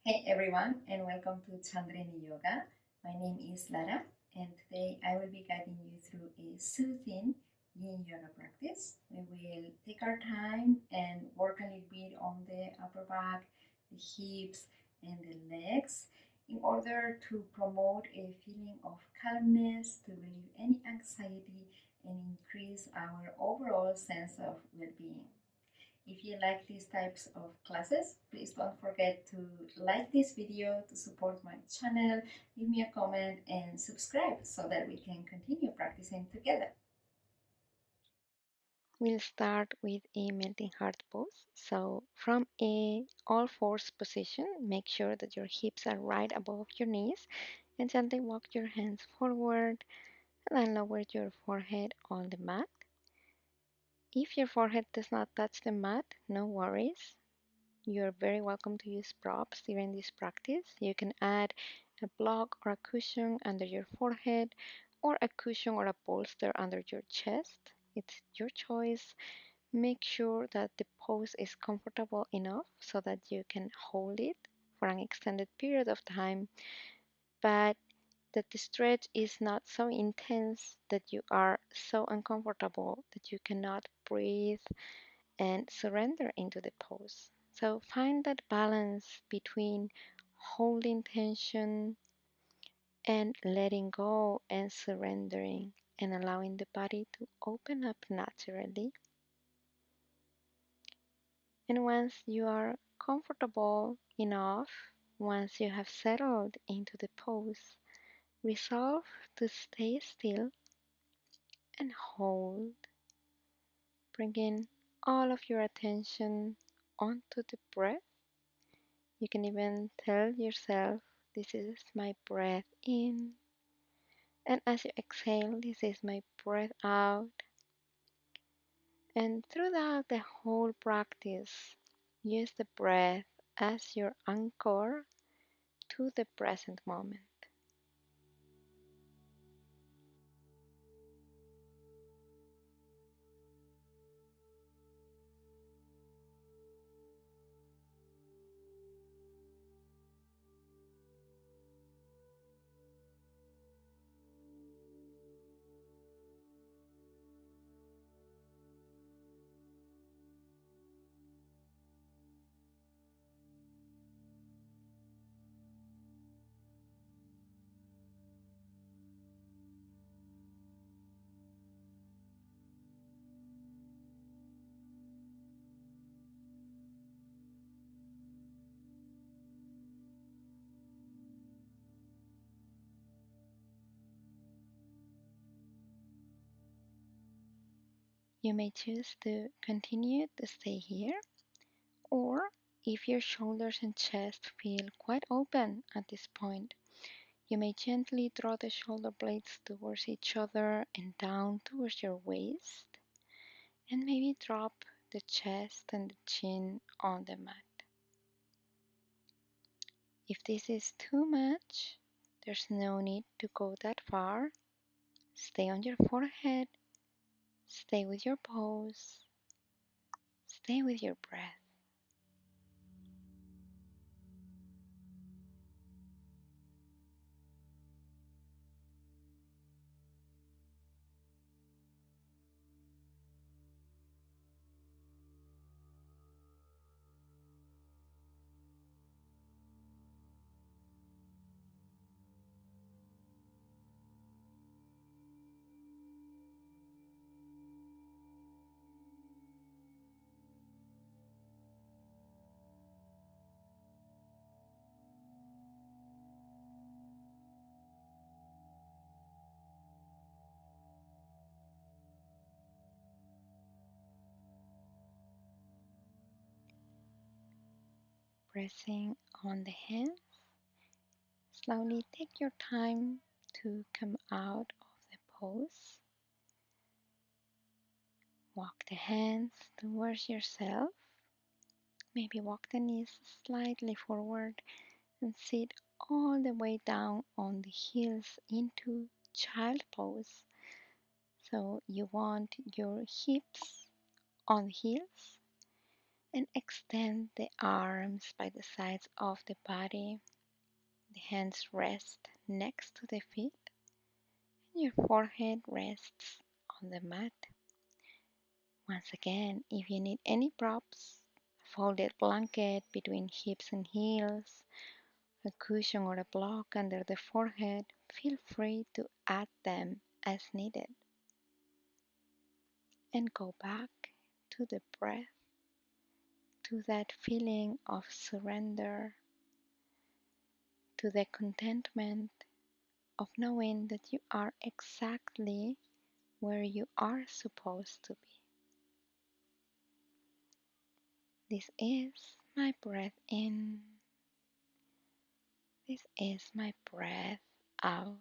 Hey everyone, and welcome to Chandrini Yoga. My name is Lara, and today I will be guiding you through a soothing Yin Yoga practice. We will take our time and work a little bit on the upper back, the hips, and the legs in order to promote a feeling of calmness, to relieve any anxiety, and increase our overall sense of well being. If you like these types of classes, please don't forget to like this video to support my channel, leave me a comment and subscribe so that we can continue practicing together. We'll start with a melting heart pose. So from a all fours position, make sure that your hips are right above your knees and gently walk your hands forward and then lower your forehead on the mat. If your forehead does not touch the mat, no worries. You're very welcome to use props during this practice. You can add a block or a cushion under your forehead or a cushion or a bolster under your chest. It's your choice. Make sure that the pose is comfortable enough so that you can hold it for an extended period of time, but that the stretch is not so intense that you are so uncomfortable that you cannot breathe and surrender into the pose. So find that balance between holding tension and letting go and surrendering and allowing the body to open up naturally. And once you are comfortable enough, once you have settled into the pose, resolve to stay still and hold, bringing all of your attention onto the breath. You can even tell yourself, this is my breath in. And as you exhale, this is my breath out. And throughout the whole practice, use the breath as your anchor to the present moment. You may choose to continue to stay here, or if your shoulders and chest feel quite open at this point, you may gently draw the shoulder blades towards each other and down towards your waist, and maybe drop the chest and the chin on the mat. If this is too much, there's no need to go that far. Stay on your forehead, stay with your pose, stay with your breath. Pressing on the hands, slowly take your time to come out of the pose. Walk the hands towards yourself. Maybe walk the knees slightly forward and sit all the way down on the heels into child pose. So you want your hips on the heels And extend the arms by the sides of the body. The hands rest next to the feet, and your forehead rests on the mat. Once again, if you need any props, a folded blanket between hips and heels, a cushion or a block under the forehead, feel free to add them as needed. And go back to the breath, to that feeling of surrender, to the contentment of knowing that you are exactly where you are supposed to be. This is my breath in. This is my breath out.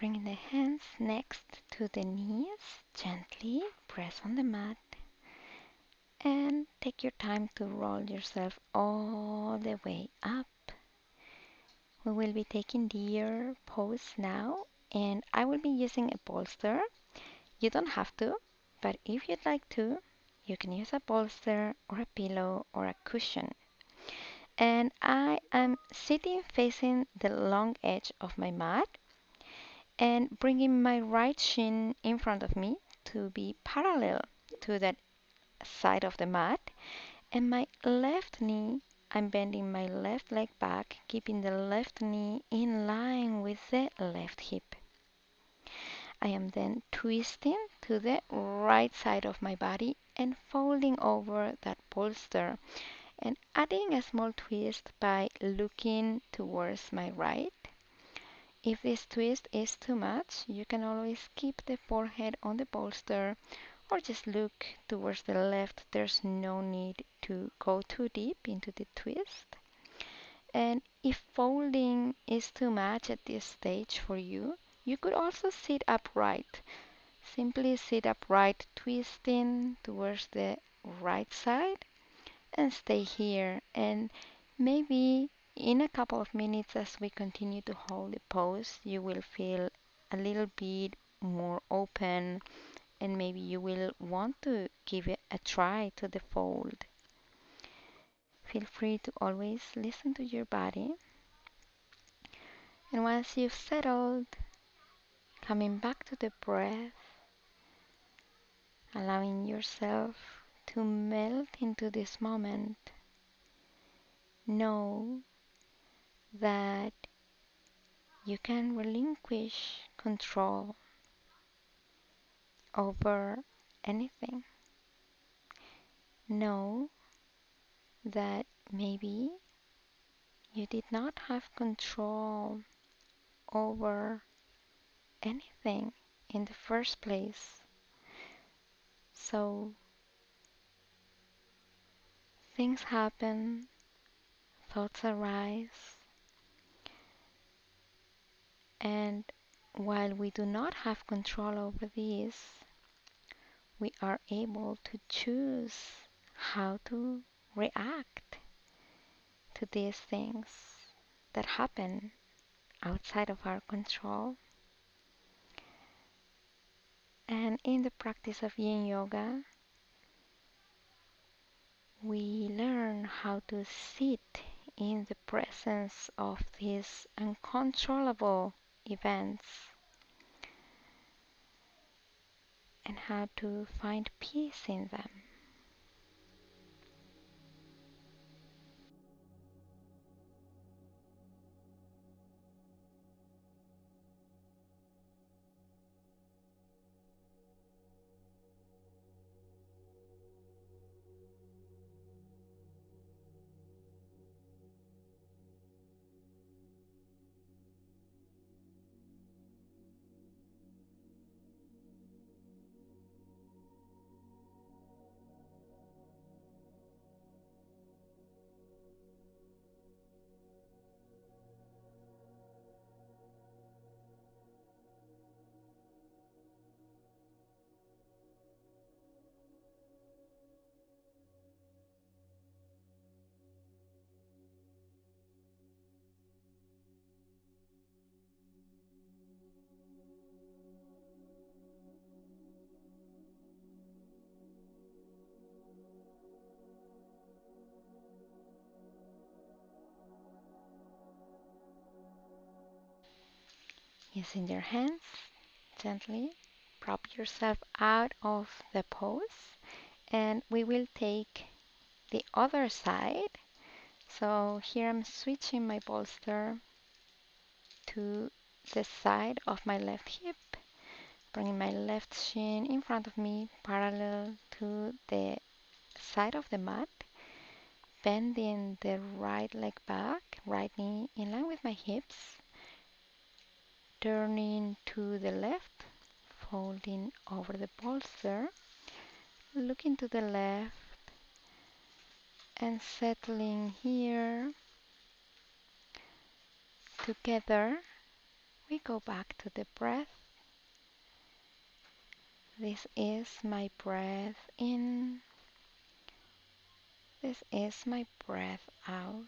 Bring the hands next to the knees. Gently press on the mat and take your time to roll yourself all the way up. We will be taking deer pose now, and I will be using a bolster. You don't have to, but if you'd like to, you can use a bolster or a pillow or a cushion. And I am sitting facing the long edge of my mat and bringing my right shin in front of me to be parallel to that side of the mat, and my left knee, I'm bending my left leg back, keeping the left knee in line with the left hip. I am then twisting to the right side of my body and folding over that bolster and adding a small twist by looking towards my right. If this twist is too much, you can always keep the forehead on the bolster or just look towards the left. There's no need to go too deep into the twist. And if folding is too much at this stage for you, you could also sit upright. Simply sit upright, twisting towards the right side and stay here. And maybe in a couple of minutes, as we continue to hold the pose, you will feel a little bit more open and maybe you will want to give it a try to the fold. Feel free to always listen to your body. And once you've settled, coming back to the breath, allowing yourself to melt into this moment, know that you can relinquish control over anything. Know that maybe you did not have control over anything in the first place. So things happen, thoughts arise, and while we do not have control over these, we are able to choose how to react to these things that happen outside of our control. And in the practice of Yin Yoga, we learn how to sit in the presence of these uncontrollable events and how to find peace in them. Using your hands, gently prop yourself out of the pose, and we will take the other side. So here I'm switching my bolster to the side of my left hip, bringing my left shin in front of me, parallel to the side of the mat, bending the right leg back, right knee in line with my hips, turning to the left, folding over the bolster, looking to the left, and settling here. Together, we go back to the breath. This is my breath in. This is my breath out.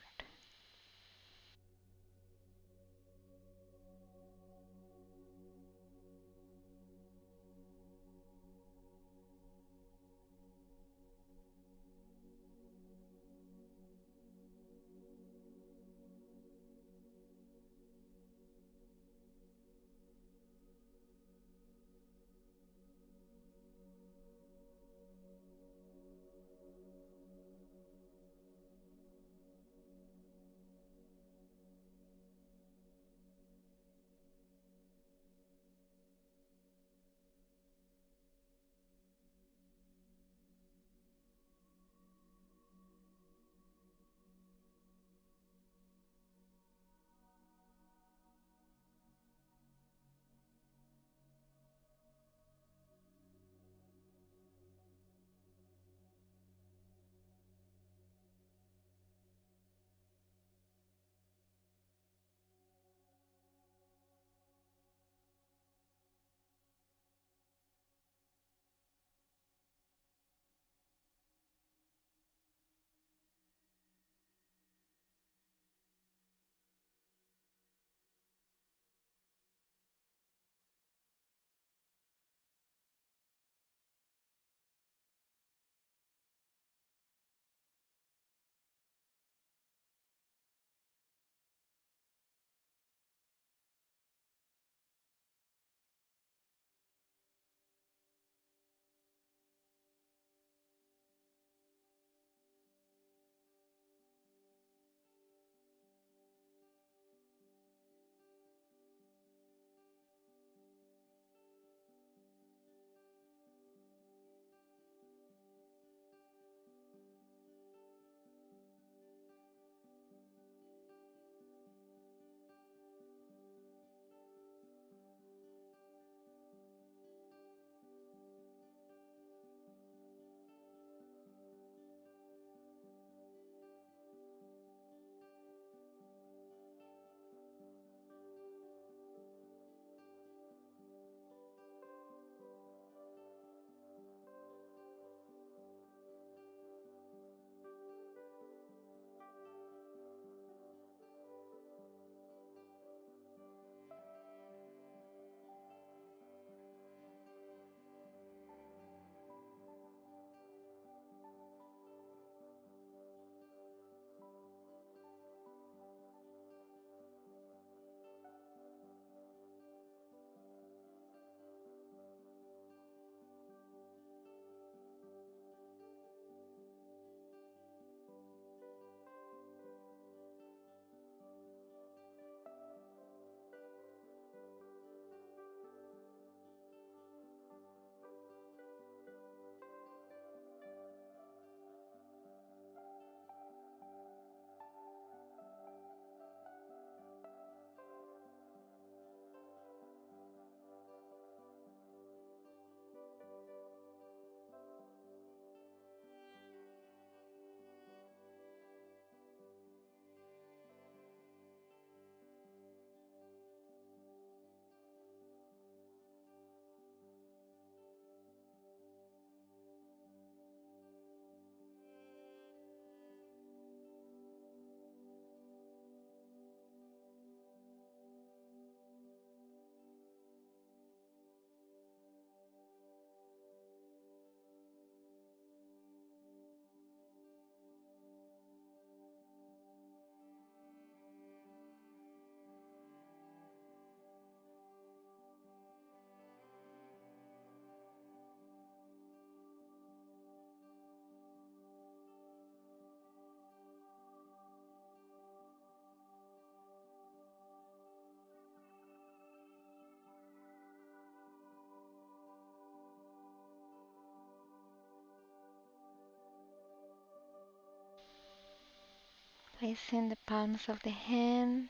Placing the palms of the hands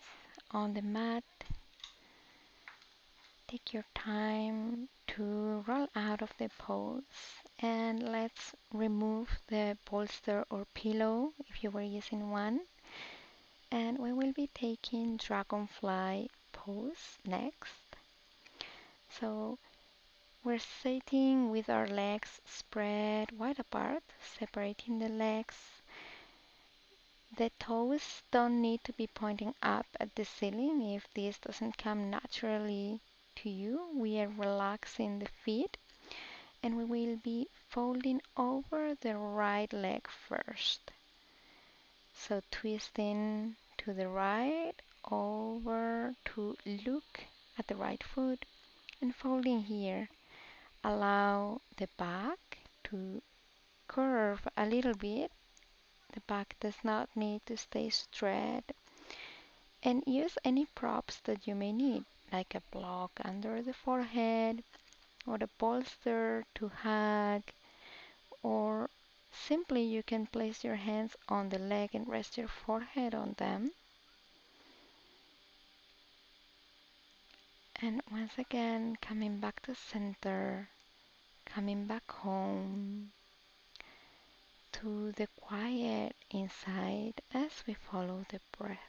on the mat. Take your time to roll out of the pose, and let's remove the bolster or pillow if you were using one. And we will be taking dragonfly pose next. So we're sitting with our legs spread wide apart, separating the legs. The toes don't need to be pointing up at the ceiling if this doesn't come naturally to you. We are relaxing the feet and we will be folding over the right leg first. So twisting to the right, over to look at the right foot and folding here. Allow the back to curve a little bit. The back does not need to stay straight. And use any props that you may need, like a block under the forehead, or a bolster to hug, or simply you can place your hands on the leg and rest your forehead on them. And once again, coming back to center, coming back home, to the quiet inside as we follow the breath.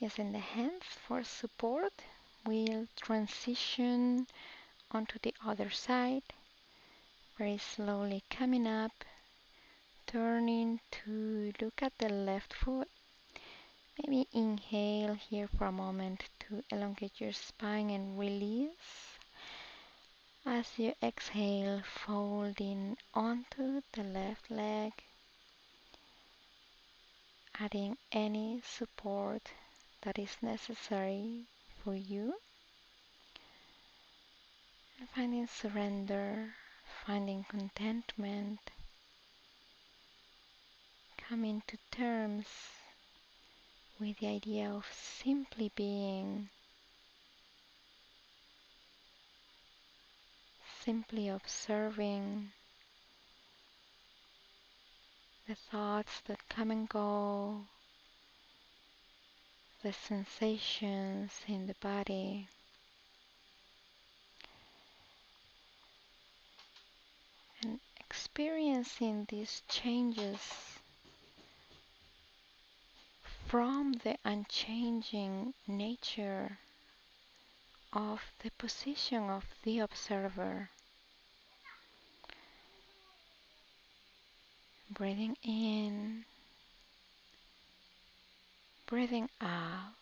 Using the hands for support, we'll transition onto the other side, very slowly coming up, turning to look at the left foot. Maybe inhale here for a moment to elongate your spine and release. As you exhale, folding onto the left leg, adding any support that is necessary for you, and finding surrender, finding contentment, coming to terms with the idea of simply being, simply observing the thoughts that come and go, the sensations in the body. experiencing these changes from the unchanging nature of the position of the observer. Breathing in, breathing out.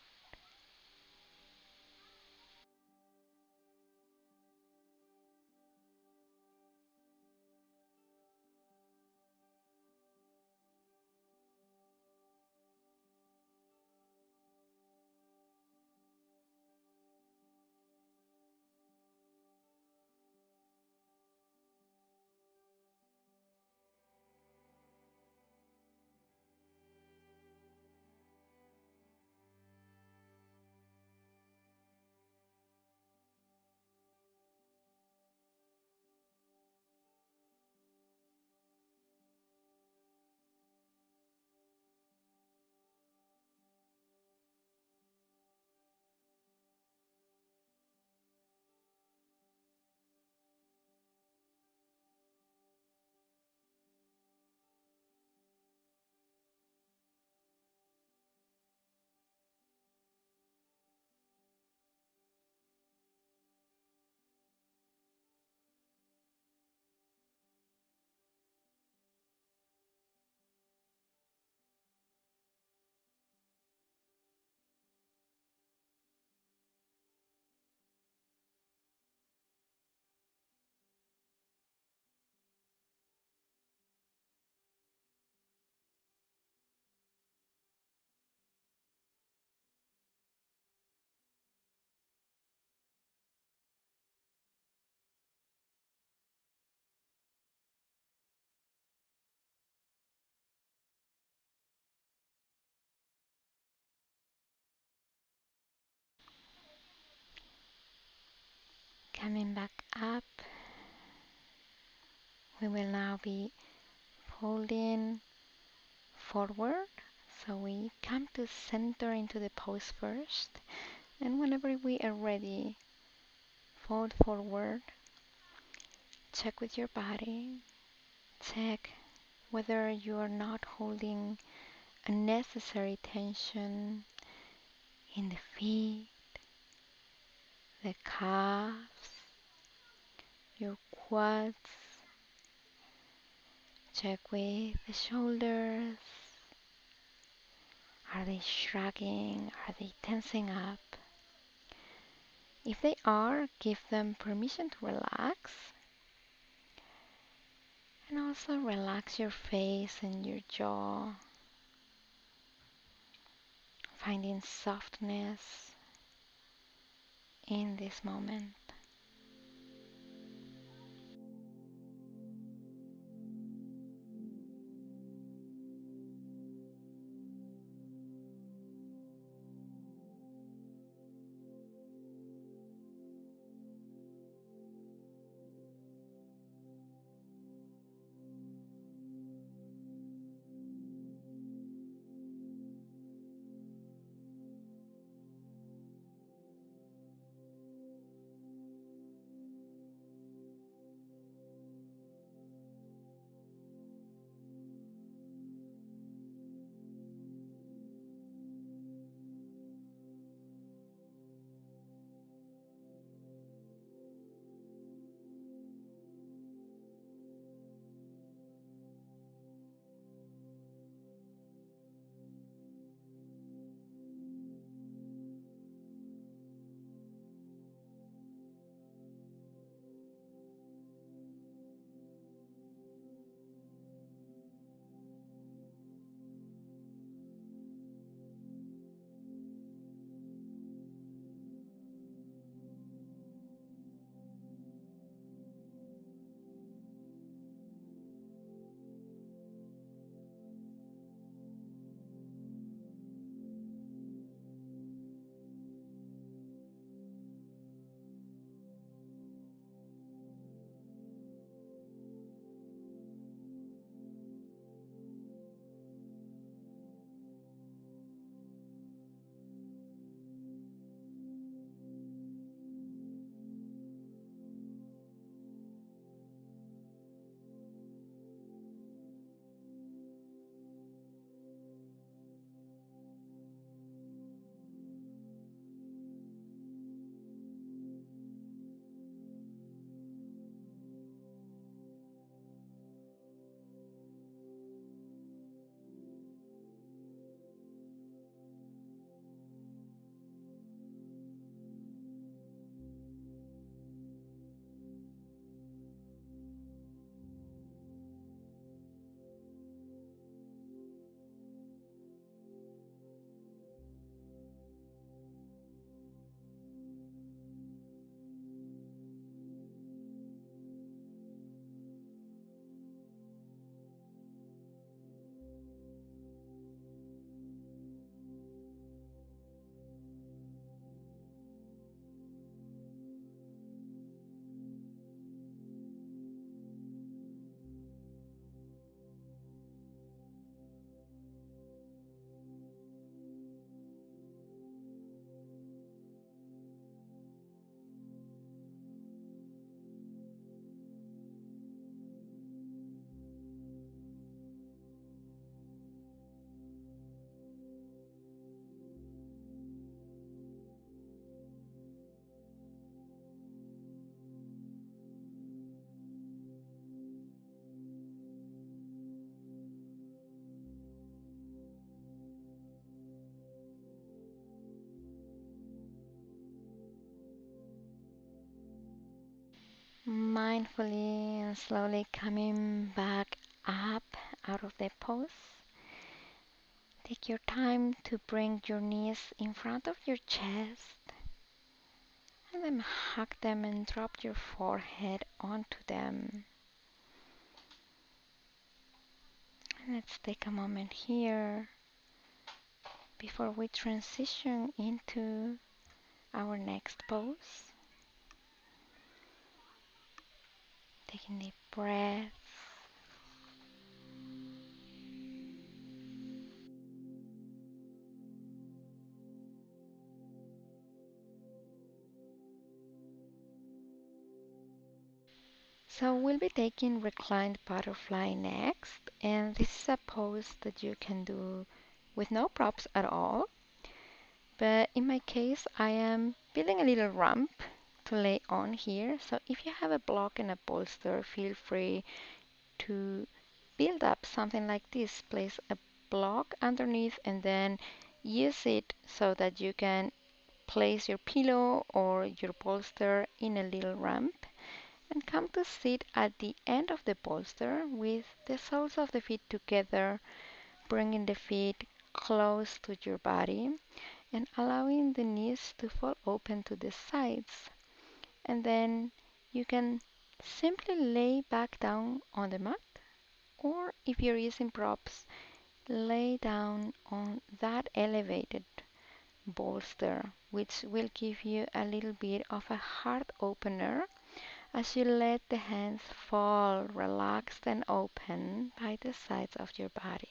Coming back up, we will now be folding forward. So we come to center into the pose first, and whenever we are ready, fold forward. Check with your body. Check whether you are not holding unnecessary tension in the feet, the calves, your quads. Check with the shoulders. Are they shrugging? Are they tensing up? If they are, give them permission to relax. And also relax your face and your jaw, finding softness in this moment. Mindfully and slowly coming back up out of the pose. Take your time to bring your knees in front of your chest and then hug them and drop your forehead onto them. And let's take a moment here before we transition into our next pose. Taking deep breaths. So we'll be taking Reclined Butterfly next, and this is a pose that you can do with no props at all. But in my case, I am building a little ramp to lay on here. So if you have a block and a bolster, feel free to build up something like this. Place a block underneath and then use it so that you can place your pillow or your bolster in a little ramp and come to sit at the end of the bolster with the soles of the feet together, bringing the feet close to your body and allowing the knees to fall open to the sides. And then you can simply lay back down on the mat, or if you're using props, lay down on that elevated bolster, which will give you a little bit of a heart opener as you let the hands fall relaxed and open by the sides of your body.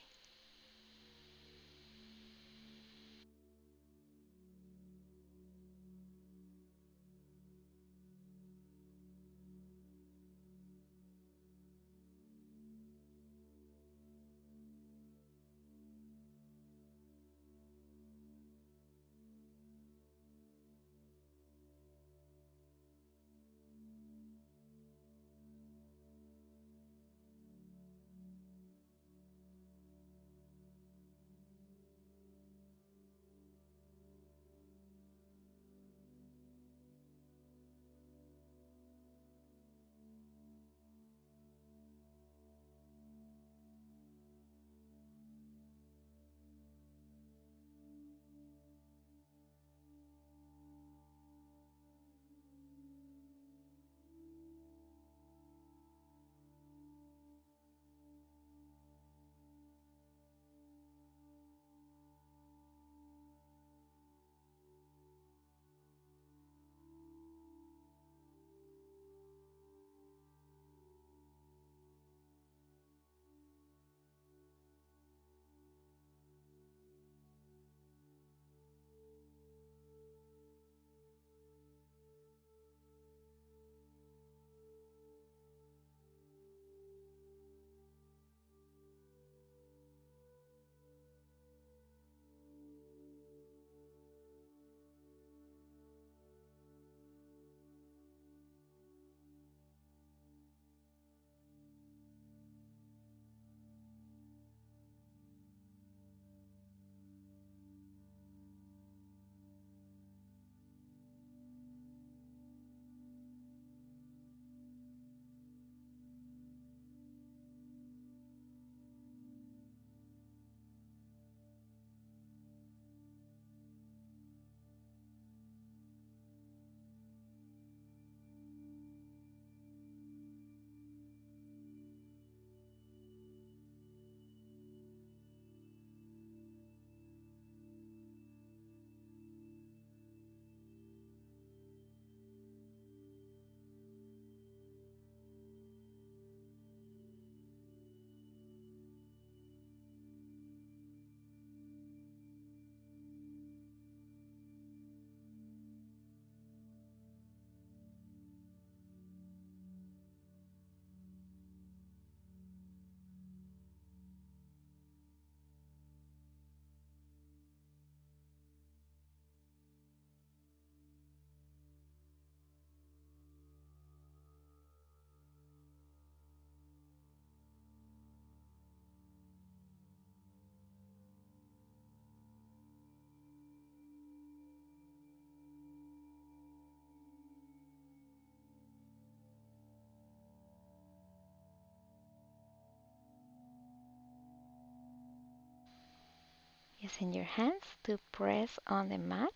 Using your hands to press on the mat,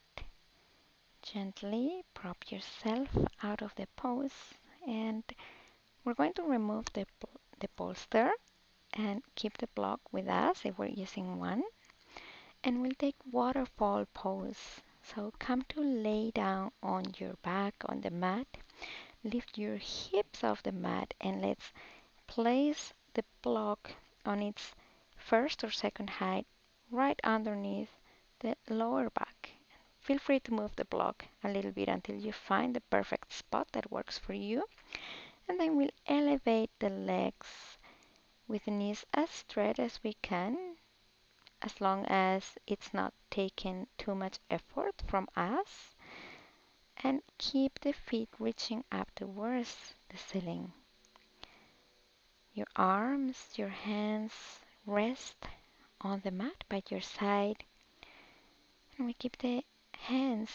gently prop yourself out of the pose, and we're going to remove the bolster and keep the block with us if we're using one. And we'll take waterfall pose. So come to lay down on your back on the mat. Lift your hips off the mat and let's place the block on its first or second height right underneath the lower back. Feel free to move the block a little bit until you find the perfect spot that works for you. And then we'll elevate the legs with the knees as straight as we can, as long as it's not taking too much effort from us. And keep the feet reaching up towards the ceiling. Your arms, your hands rest on the mat by your side. And we keep the hands,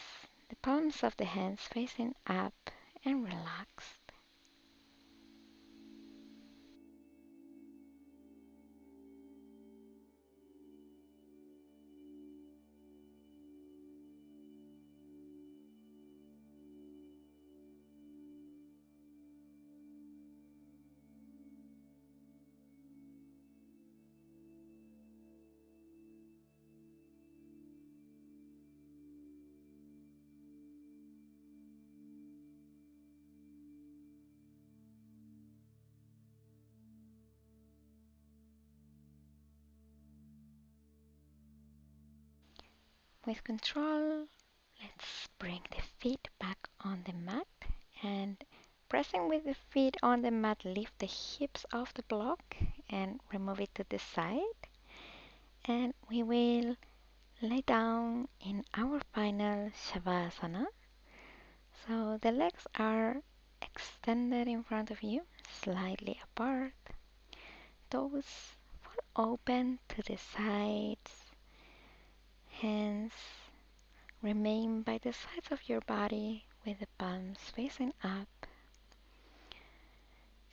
the palms of the hands facing up and relaxed. With control, let's bring the feet back on the mat and pressing with the feet on the mat, lift the hips off the block and remove it to the side. And we will lay down in our final Shavasana. So the legs are extended in front of you, slightly apart. Toes fall open to the sides. Hands remain by the sides of your body with the palms facing up.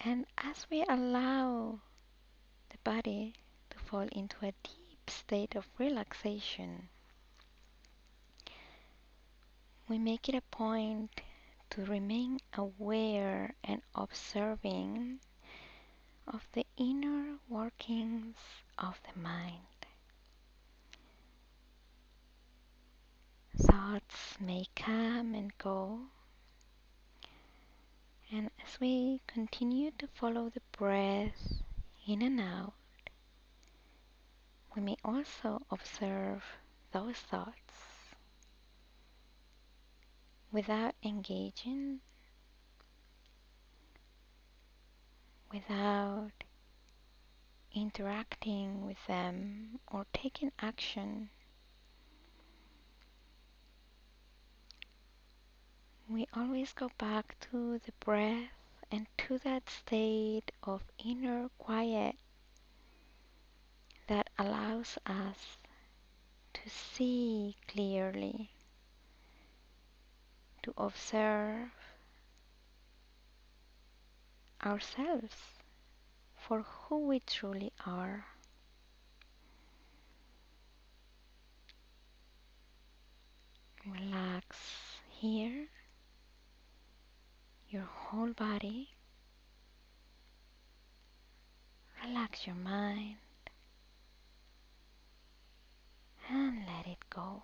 And as we allow the body to fall into a deep state of relaxation, we make it a point to remain aware and observing of the inner workings of the mind. Thoughts may come and go, and as we continue to follow the breath in and out, we may also observe those thoughts without engaging, without interacting with them or taking action. We always go back to the breath and to that state of inner quiet that allows us to see clearly, to observe ourselves for who we truly are. Relax here, your whole body. Relax your mind and let it go.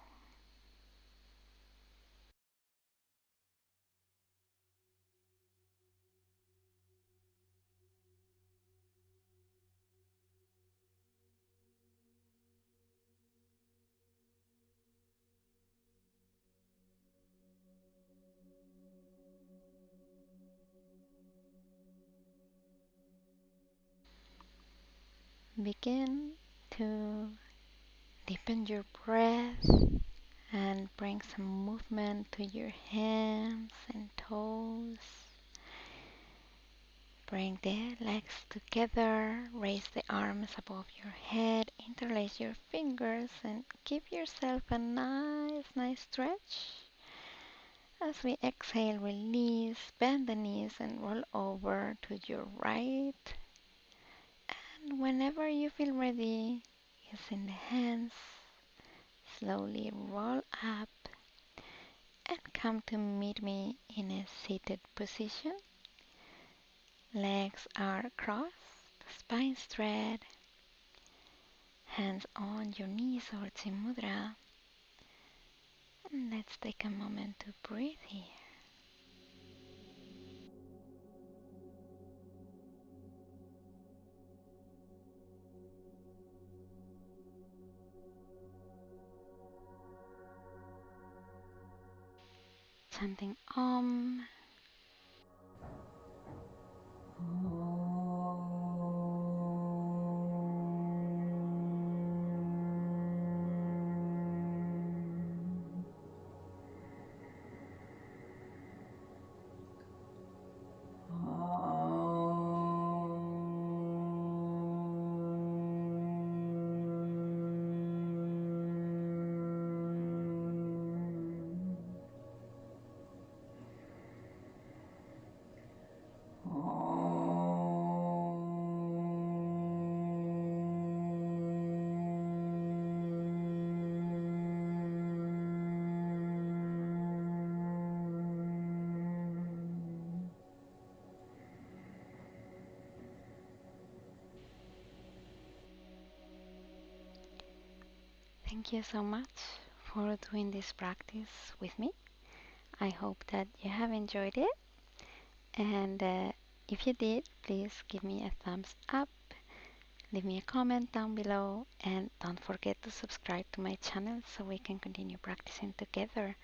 Begin to deepen your breath and bring some movement to your hands and toes. Bring the legs together, raise the arms above your head, interlace your fingers and give yourself a nice stretch. As we exhale, release, bend the knees and roll over to your right. And whenever you feel ready, using the hands, slowly roll up and come to meet me in a seated position. Legs are crossed, spine straight, hands on your knees or Mudra. And let's take a moment to breathe here. Chanting Om. Thank you so much for doing this practice with me. I hope that you have enjoyed it. And if you did, please give me a thumbs up, leave me a comment down below, and don't forget to subscribe to my channel so we can continue practicing together.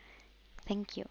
Thank you.